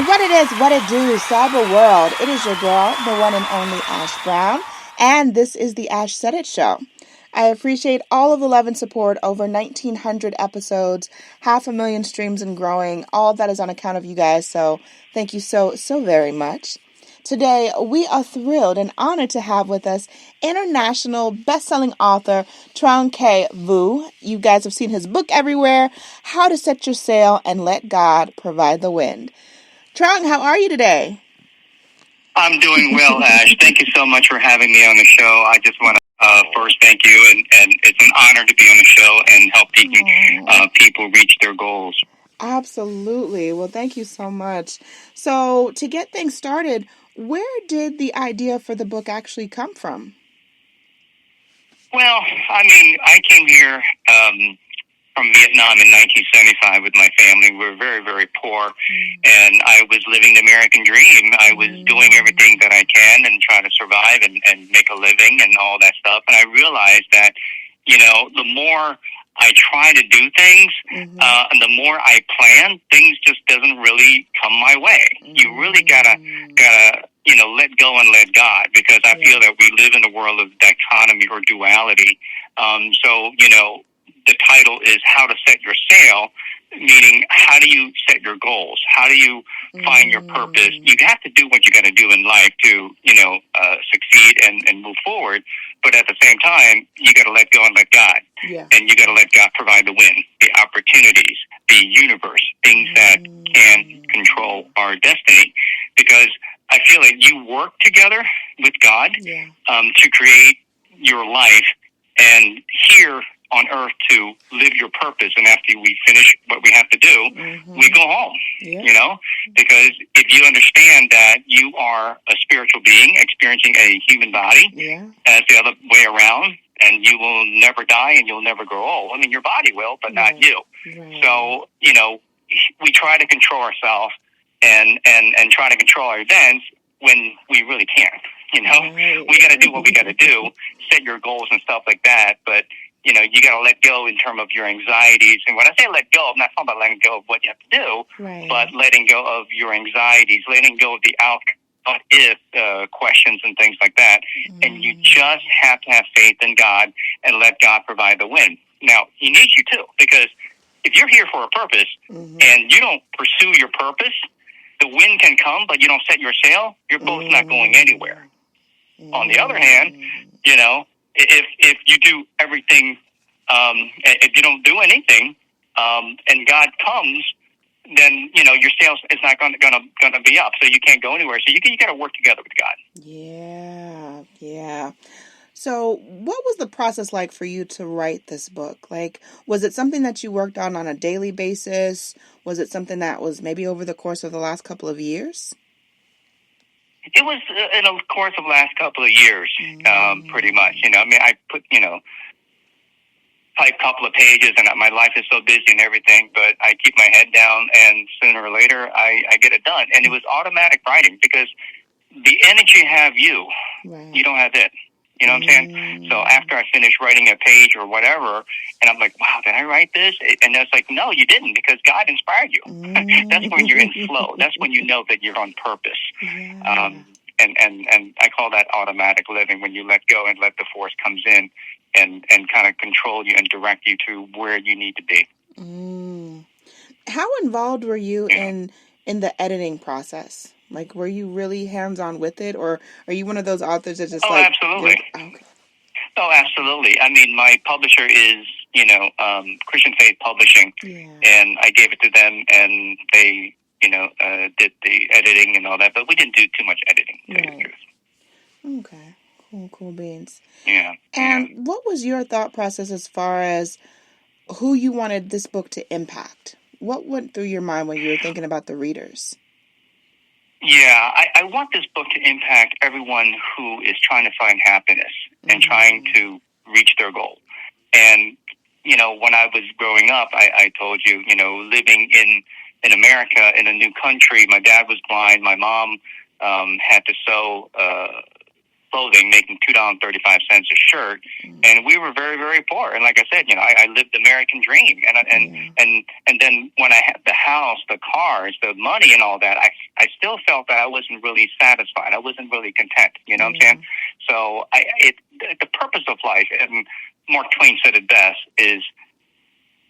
What it is, what it do, cyber world. It is your girl, the one and only Ash Brown, and this is the Ash Saidit Show. I appreciate all of the love and support, over 1,900 episodes, 500,000 streams and growing. All of that is on account of you guys, so thank you so very much. Today, we are thrilled and honored to have with us international best-selling author Trung K Vu. You guys have seen his book everywhere, How to Set Your Sail and Let God Provide the Wind. Trung, how are you today? I'm doing well, Ash. Thank you so much for having me on the show. I just want to first thank you, and it's an honor to be on the show and help people reach their goals. Absolutely. Well, thank you so much. So, to get things started, where did the idea for the book actually come from? Well, I mean, I came here from Vietnam in 1975 with my family. We were very, very poor, and I was living the American dream. I was doing everything that I can and trying to survive and make a living and all that stuff. And I realized that, the more I try to do things, and the more I plan, things just doesn't really come my way. You really gotta let go and let God, because I feel that we live in a world of dichotomy or duality. The title is How to Set Your Sail, meaning how do you set your goals? How do you find your purpose? You have to do what you got to do in life to, succeed and move forward. But at the same time, you got to let go and let God. Yeah. And you got to let God provide the wind, the opportunities, the universe, things that can control our destiny. Because I feel like you work together with God to create your life, and here on earth to live your purpose. And after we finish what we have to do, we go home, because if you understand that you are a spiritual being experiencing a human body as the other way around, and you will never die and you'll never grow old. I mean, your body will, but not you. So, we try to control ourselves and try to control our events when we really can't. We got to do what we got to do, set your goals and stuff like that. But, you got to let go in terms of your anxieties. And when I say let go, I'm not talking about letting go of what you have to do, but letting go of your anxieties, letting go of the what if questions and things like that. And you just have to have faith in God and let God provide the wind. Now, He needs you too, because if you're here for a purpose and you don't pursue your purpose, the wind can come, but you don't set your sail, your boat's not going anywhere. On the other hand, if you do everything, if you don't do anything, and God comes, then your sail is not going to be up, so you can't go anywhere. So you got to work together with God. Yeah. So, what was the process like for you to write this book? Like, was it something that you worked on a daily basis? Was it something that was maybe over the course of the last couple of years? It was in the course of the last couple of years, pretty much. I put, type a couple of pages, and my life is so busy and everything, but I keep my head down, and sooner or later, I get it done. And it was automatic writing, because the energy have you. You don't have it. You know what I'm saying? So after I finish writing a page or whatever, and I'm like, wow, did I write this? And it's like, no, you didn't, because God inspired you. That's when you're in flow. That's when you know that you're on purpose. And I call that automatic living, when you let go and let the force comes in and kind of control you and direct you to where you need to be. How involved were you in the editing process? Like, were you really hands-on with it, or are you one of those authors that just absolutely. Okay. Oh, absolutely. I mean, my publisher is, Christian Faith Publishing, and I gave it to them, and they, did the editing and all that, but we didn't do too much editing, to tell you the truth. Okay. Cool beans. Yeah. And what was your thought process as far as who you wanted this book to impact? What went through your mind when you were thinking about the readers? Yeah, I want this book to impact everyone who is trying to find happiness and trying to reach their goal. And, when I was growing up, I told you, living in America, in a new country, my dad was blind, my mom had to sew clothing, making $2.35 a shirt, and we were very, very poor. And like I said, I lived the American dream, and then when I had the house, the cars, the money, and all that, I still felt that I wasn't really satisfied. I wasn't really content. You know what I'm saying? So the purpose of life, and Mark Twain said it best, is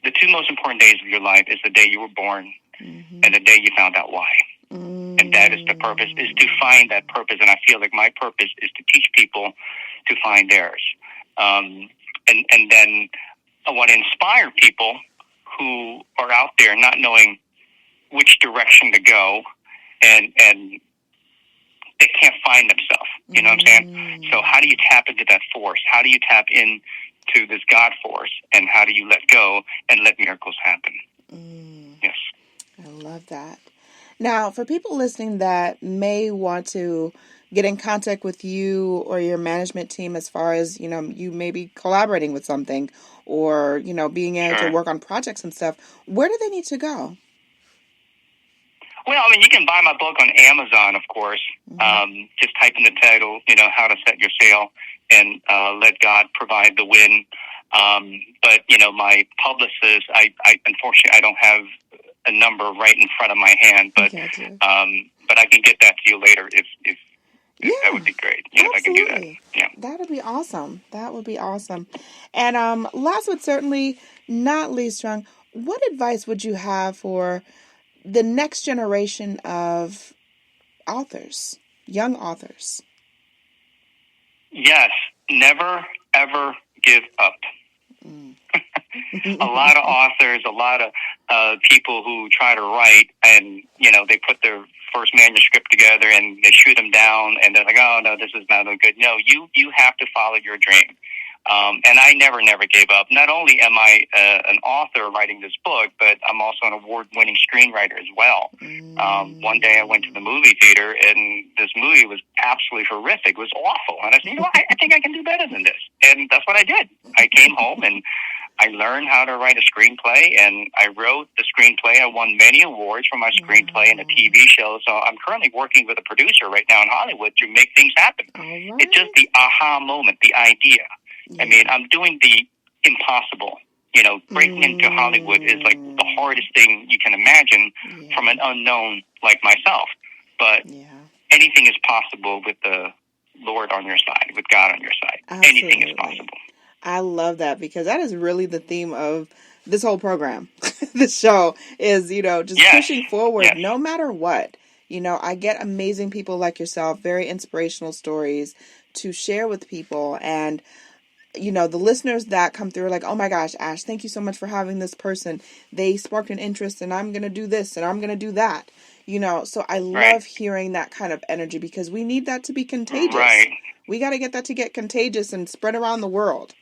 the two most important days of your life is the day you were born and the day you found out why. And that is the purpose, is to find that purpose. And I feel like my purpose is to teach people to find theirs. And then I want to inspire people who are out there not knowing which direction to go, and they can't find themselves. You know what I'm saying? So how do you tap into that force? How do you tap into this God force? And how do you let go and let miracles happen? Yes. I love that. Now, for people listening that may want to get in contact with you or your management team as far as, you may be collaborating with something or, being able to work on projects and stuff, where do they need to go? Well, you can buy my book on Amazon, of course. Just type in the title, How to Set Your Sail, and let God provide the win. But, my publicist, I unfortunately, I don't have a number right in front of my hand, but I can get that to you later if that would be great. If I can do that. Yeah. That would be awesome. That would be awesome. And last but certainly not least, Trung, what advice would you have for the next generation of authors, young authors? Yes, never, ever give up. A lot of authors, a lot of people who try to write, and they put their first manuscript together and they shoot them down, and they're like, "Oh no, this is not good." No, you have to follow your dream. And I never gave up. Not only am I an author writing this book, but I'm also an award-winning screenwriter as well. One day I went to the movie theater, and this movie was absolutely horrific. It was awful. And I said, I think I can do better than this. And that's what I did. I came home, and I learned how to write a screenplay, and I wrote the screenplay. I won many awards for my screenplay and a TV show. So I'm currently working with a producer right now in Hollywood to make things happen. Right. It's just the aha moment, the idea. Yeah. I'm doing the impossible. Breaking into Hollywood is like the hardest thing you can imagine from an unknown like myself. But anything is possible with the Lord on your side, with God on your side. Absolutely. Anything is possible. I love that, because that is really the theme of this whole program. This show is, just pushing forward no matter what. I get amazing people like yourself, very inspirational stories to share with people. And the listeners that come through are like, "Oh my gosh, Ash, thank you so much for having this person. They sparked an interest, and I'm going to do this and I'm going to do that." So I love hearing that kind of energy, because we need that to be contagious. Right. We got to get that to get contagious and spread around the world.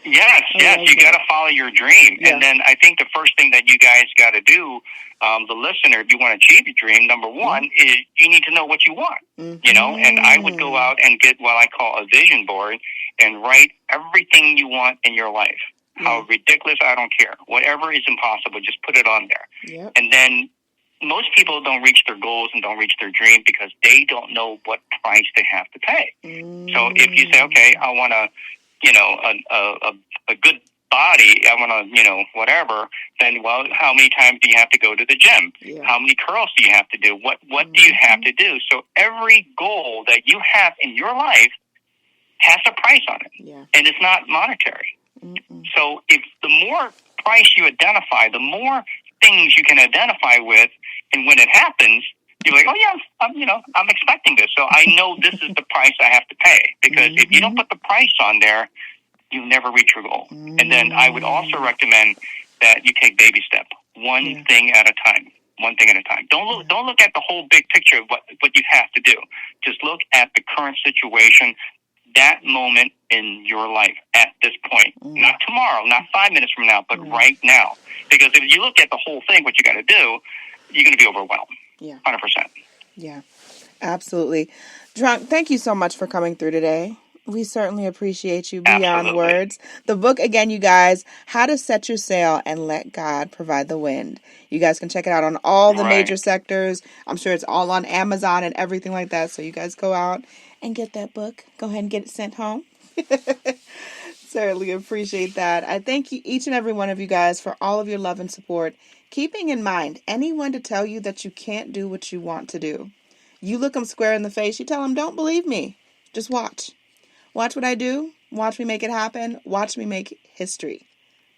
Yes, you got to follow your dream. Yeah. And then I think the first thing that you guys got to do, the listener, if you want to achieve your dream, number one is you need to know what you want, and I would go out and get what I call a vision board and write everything you want in your life. How ridiculous, I don't care. Whatever is impossible, just put it on there. Yep. And then most people don't reach their goals and don't reach their dream because they don't know what price they have to pay. So if you say, okay, I want to, a good body, I want to, whatever, then, well, how many times do you have to go to the gym? Yeah. How many curls do you have to do? What do you have to do? So every goal that you have in your life has a price on it. Yeah. And it's not monetary. So if the more price you identify, the more things you can identify with, and when it happens, you're like, oh yeah, I'm expecting this, so I know this is the price I have to pay. Because if you don't put the price on there, you'll never reach your goal. And then I would also recommend that you take baby step, one thing at a time. One thing at a time. Don't look at the whole big picture of what you have to do. Just look at the current situation, that moment in your life at this point. Not tomorrow, not 5 minutes from now, but right now. Because if you look at the whole thing, what you got to do, you're going to be overwhelmed. Yeah. 100%. Yeah, absolutely. Trung, thank you so much for coming through today. We certainly appreciate you beyond words. The book, again, you guys, How to Set Your Sail and Let God Provide the Wind. You guys can check it out on all the major sectors. I'm sure it's all on Amazon and everything like that. So you guys go out and get that book. Go ahead and get it sent home. Certainly appreciate that. I thank you, each and every one of you guys, for all of your love and support. Keeping in mind, anyone to tell you that you can't do what you want to do. You look them square in the face. You tell them, don't believe me. Just watch. Watch what I do. Watch me make it happen. Watch me make history.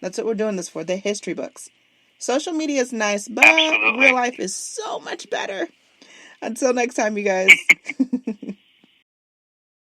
That's what we're doing this for, the history books. Social media is nice, but real life is so much better. Until next time, you guys.